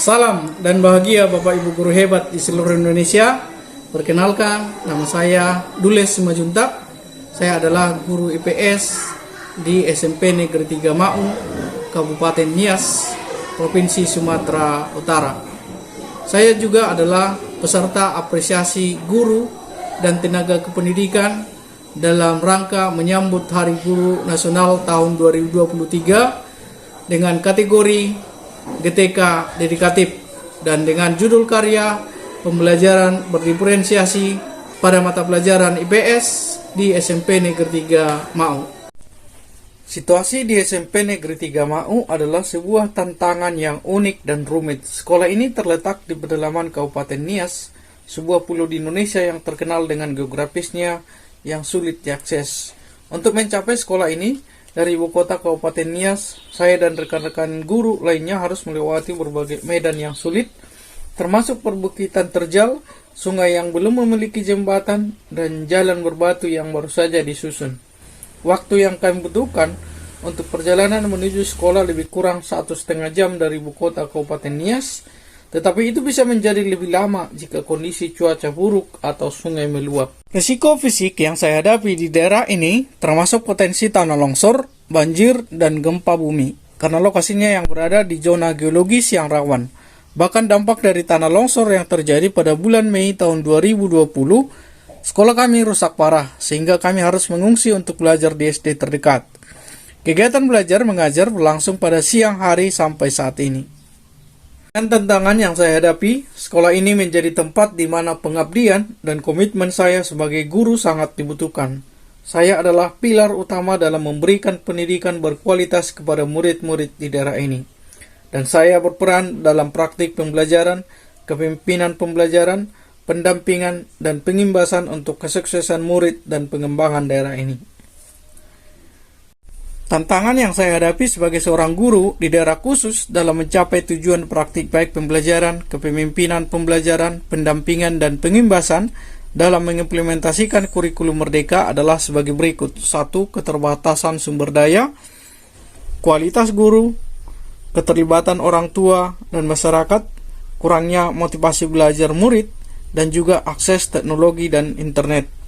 Salam dan bahagia Bapak Ibu guru hebat di seluruh Indonesia. Perkenalkan, nama saya Dules Simajuntak. Saya adalah guru IPS di SMP Negeri 3 Mau, Kabupaten Nias, Provinsi Sumatera Utara. Saya juga adalah peserta apresiasi guru dan tenaga kependidikan dalam rangka menyambut Hari Guru Nasional tahun 2023 dengan kategori GTK dedikatif dan dengan judul karya pembelajaran berdiferensiasi pada mata pelajaran IPS di SMP Negeri 3 Mau. Situasi di SMP Negeri 3 Mau adalah sebuah tantangan yang unik dan rumit. Sekolah ini terletak di pedalaman Kabupaten Nias, sebuah pulau di Indonesia yang terkenal dengan geografisnya yang sulit diakses. Untuk mencapai sekolah ini, dari ibu kota Kabupaten Nias, saya dan rekan-rekan guru lainnya harus melewati berbagai medan yang sulit, termasuk perbukitan terjal, sungai yang belum memiliki jembatan, dan jalan berbatu yang baru saja disusun. Waktu yang kami butuhkan untuk perjalanan menuju sekolah lebih kurang 1,5 jam dari ibu kota Kabupaten Nias, tetapi itu bisa menjadi lebih lama jika kondisi cuaca buruk atau sungai meluap. Risiko fisik yang saya hadapi di daerah ini termasuk potensi tanah longsor, banjir, dan gempa bumi karena lokasinya yang berada di zona geologis yang rawan. Bahkan dampak dari tanah longsor yang terjadi pada bulan Mei tahun 2020, sekolah kami rusak parah sehingga kami harus mengungsi untuk belajar di SD terdekat. Kegiatan belajar mengajar berlangsung pada siang hari sampai saat ini. Dengan tantangan yang saya hadapi, sekolah ini menjadi tempat di mana pengabdian dan komitmen saya sebagai guru sangat dibutuhkan. Saya adalah pilar utama dalam memberikan pendidikan berkualitas kepada murid-murid di daerah ini. Dan saya berperan dalam praktik pembelajaran, kepemimpinan pembelajaran, pendampingan, dan pengimbasan untuk kesuksesan murid dan pengembangan daerah ini. Tantangan yang saya hadapi sebagai seorang guru di daerah khusus dalam mencapai tujuan praktik baik pembelajaran, kepemimpinan pembelajaran, pendampingan, dan pengimbasan dalam mengimplementasikan kurikulum Merdeka adalah sebagai berikut. 1. Keterbatasan sumber daya, kualitas guru, keterlibatan orang tua dan masyarakat, kurangnya motivasi belajar murid, dan juga akses teknologi dan internet.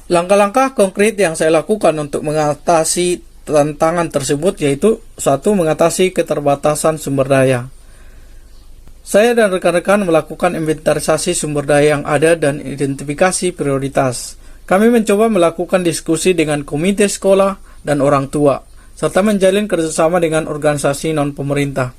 Langkah-langkah konkret yang saya lakukan untuk mengatasi tantangan tersebut yaitu 1. Mengatasi keterbatasan sumber daya. Saya dan rekan-rekan melakukan inventarisasi sumber daya yang ada dan identifikasi prioritas. Kami mencoba melakukan diskusi dengan komite sekolah dan orang tua, serta menjalin kerjasama dengan organisasi non-pemerintah.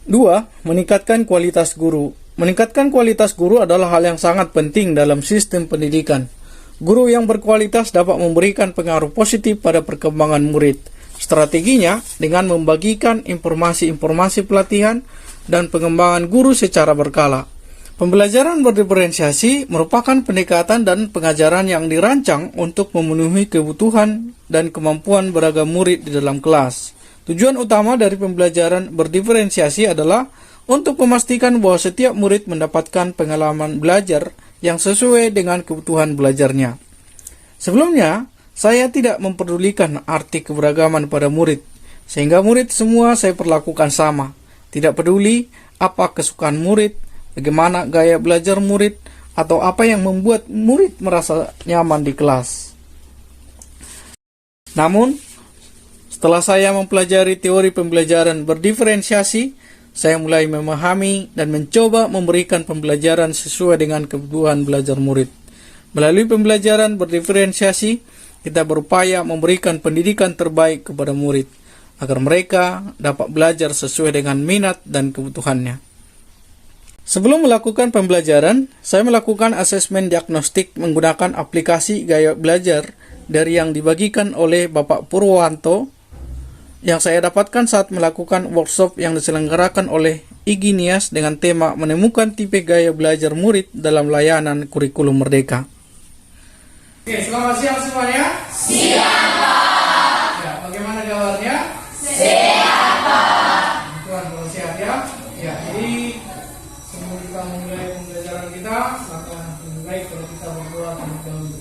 2. Meningkatkan kualitas guru. Meningkatkan kualitas guru adalah hal yang sangat penting dalam sistem pendidikan. Guru yang berkualitas dapat memberikan pengaruh positif pada perkembangan murid. Strateginya dengan membagikan informasi-informasi pelatihan dan pengembangan guru secara berkala. Pembelajaran berdiferensiasi merupakan pendekatan dan pengajaran yang dirancang untuk memenuhi kebutuhan dan kemampuan beragam murid di dalam kelas. Tujuan utama dari pembelajaran berdiferensiasi adalah untuk memastikan bahwa setiap murid mendapatkan pengalaman belajar yang sesuai dengan kebutuhan belajarnya. Sebelumnya, saya tidak memperdulikan arti keberagaman pada murid, sehingga murid semua saya perlakukan sama. Tidak peduli apa kesukaan murid, bagaimana gaya belajar murid, atau apa yang membuat murid merasa nyaman di kelas. Namun, setelah saya mempelajari teori pembelajaran berdiferensiasi, saya mulai memahami dan mencoba memberikan pembelajaran sesuai dengan kebutuhan belajar murid. Melalui pembelajaran berdiferensiasi, kita berupaya memberikan pendidikan terbaik kepada murid, agar mereka dapat belajar sesuai dengan minat dan kebutuhannya. Sebelum melakukan pembelajaran, saya melakukan asesmen diagnostik menggunakan aplikasi gaya belajar dari yang dibagikan oleh Bapak Purwanto, yang saya dapatkan saat melakukan workshop yang diselenggarakan oleh IGI Nias dengan tema menemukan tipe gaya belajar murid dalam layanan kurikulum Merdeka. Oke, selamat siang semuanya. Siang, Pak. Ya, bagaimana kabarnya? Sehat, Pak. Tuhan kalau sehat ya. Ya, jadi sebelum kita memulai pembelajaran kita, maka lebih baik kalau kita berdoa terlebih dahulu.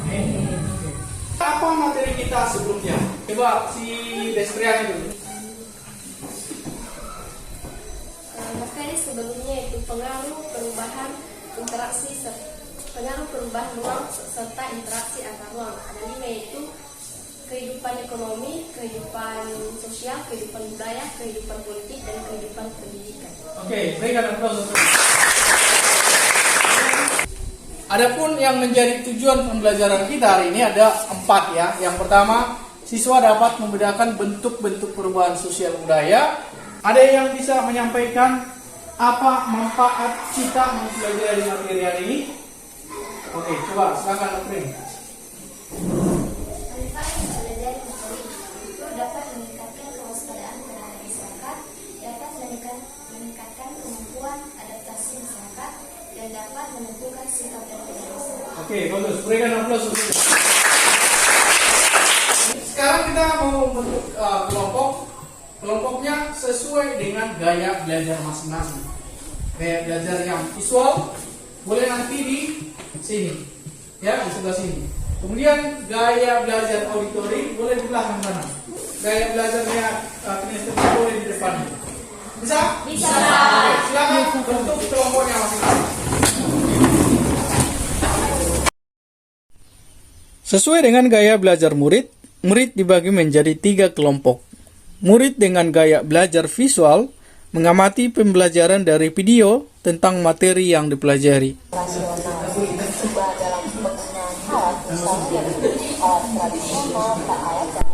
Amin. Apa materi kita sebelumnya? Coba si Destriani dulu. materi sebelumnya yaitu pengaruh perubahan ruang serta interaksi antar ruang. Ada 5 yaitu kehidupan ekonomi, kehidupan sosial, kehidupan budaya, kehidupan politik, dan kehidupan pendidikan. Oke, berikan aplaus untuk. Adapun yang menjadi tujuan pembelajaran kita hari ini ada 4 ya. Yang pertama, siswa dapat membedakan bentuk-bentuk perubahan sosial budaya. Ada yang bisa menyampaikan apa manfaat kita mempelajari materi hari ini? Oke, coba silakan April. Manfaat mempelajari materi itu dapat meningkatkan kewaspadaan terhadap masyarakat, dapat meningkatkan kemampuan adaptasi masyarakat, dan dapat menentukan sikap dan perilaku. Oke, bagus. Berikan aplaus untuk. Sekarang kita mau bentuk kelompok. Kelompoknya sesuai dengan gaya belajar masing-masing. Gaya belajar yang visual boleh nanti di sini, ya, di sebelah sini. Kemudian gaya belajar auditori boleh di belakang sana. Gaya belajarnya kinestetik boleh di depan. Bisa? Bisa. Oke, silakan bentuk kelompoknya masing-masing. Sesuai dengan gaya belajar murid dibagi menjadi 3 kelompok. Murid dengan gaya belajar visual mengamati pembelajaran dari video tentang materi yang dipelajari. Rasional coba dalam penggunaan alat misalnya alat tradisional tak ayat dan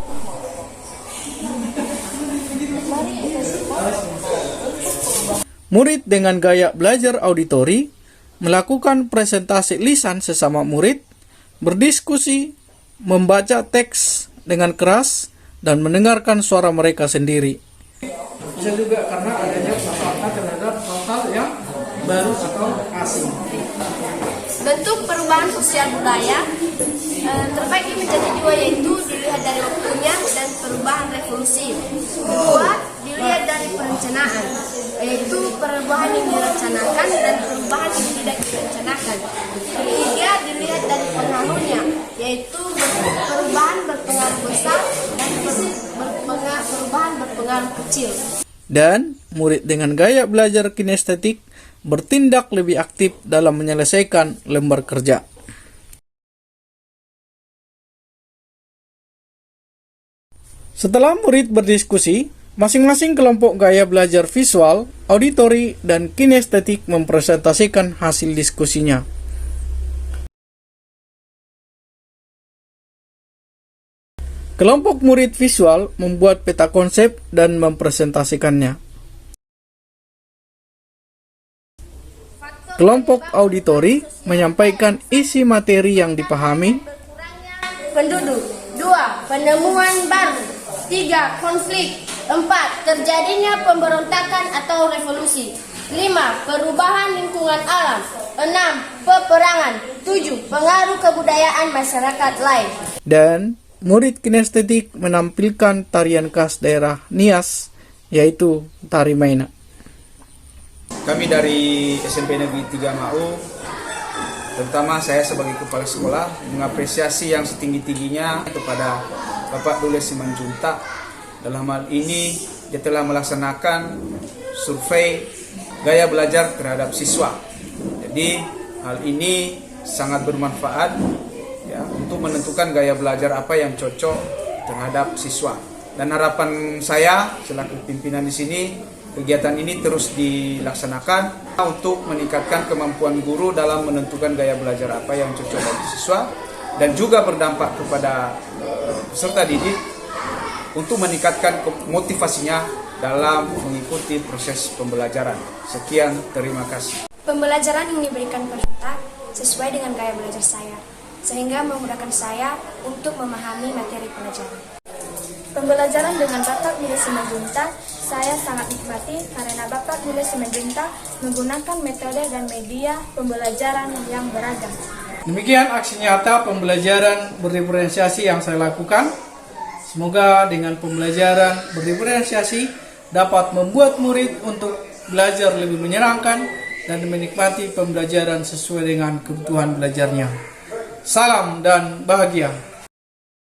mari kita simak. Murid dengan gaya belajar auditori melakukan presentasi lisan sesama murid, berdiskusi, membaca teks dengan keras, dan mendengarkan suara mereka sendiri. Bisa juga karena adanya masyarakat terhadap hal-hal yang baru atau asing. Bentuk perubahan sosial budaya terbagi menjadi 2 yaitu dilihat dari waktunya dan perubahan revolusi. Kedua, dilihat dari perencanaan yaitu perubahan yang direncanakan dan perubahan yang tidak direncanakan. Ketiga, dilihat dari pengaruhnya yaitu perubahan berpengaruh besar dan perubahan berpengaruh kecil. Dan murid dengan gaya belajar kinestetik bertindak lebih aktif dalam menyelesaikan lembar kerja. Setelah murid berdiskusi, masing-masing kelompok gaya belajar visual, auditori, dan kinestetik mempresentasikan hasil diskusinya. Kelompok murid visual membuat peta konsep dan mempresentasikannya. Kelompok auditori menyampaikan isi materi yang dipahami. Penduduk. 2. Penemuan baru. 3. Konflik. 4. Terjadinya pemberontakan atau revolusi. 5. Perubahan lingkungan alam. 6. Peperangan. 7. Pengaruh kebudayaan masyarakat lain. Dan murid kinestetik menampilkan tarian khas daerah Nias, yaitu tari Maina. Kami dari SMP Negeri 3 Mau, terutama saya sebagai kepala sekolah, mengapresiasi yang setinggi-tingginya kepada Bapak Dules Simanjuntak. Dalam hal ini, dia telah melaksanakan survei gaya belajar terhadap siswa. Jadi, hal ini sangat bermanfaat ya, untuk menentukan gaya belajar apa yang cocok terhadap siswa. Dan harapan saya selaku pimpinan di sini, kegiatan ini terus dilaksanakan untuk meningkatkan kemampuan guru dalam menentukan gaya belajar apa yang cocok bagi siswa, dan juga berdampak kepada peserta didik untuk meningkatkan motivasinya dalam mengikuti proses pembelajaran. Sekian, terima kasih. Pembelajaran yang diberikan peserta sesuai dengan gaya belajar saya, sehingga memudahkan saya untuk memahami materi pelajaran. Pembelajaran dengan Bapak Dules Simanjuntak saya sangat nikmati karena Bapak Dules Simanjuntak menggunakan metode dan media pembelajaran yang beragam. Demikian aksi nyata pembelajaran berdiferensiasi yang saya lakukan. Semoga dengan pembelajaran berdiferensiasi dapat membuat murid untuk belajar lebih menyenangkan dan menikmati pembelajaran sesuai dengan kebutuhan belajarnya. Salam dan bahagia.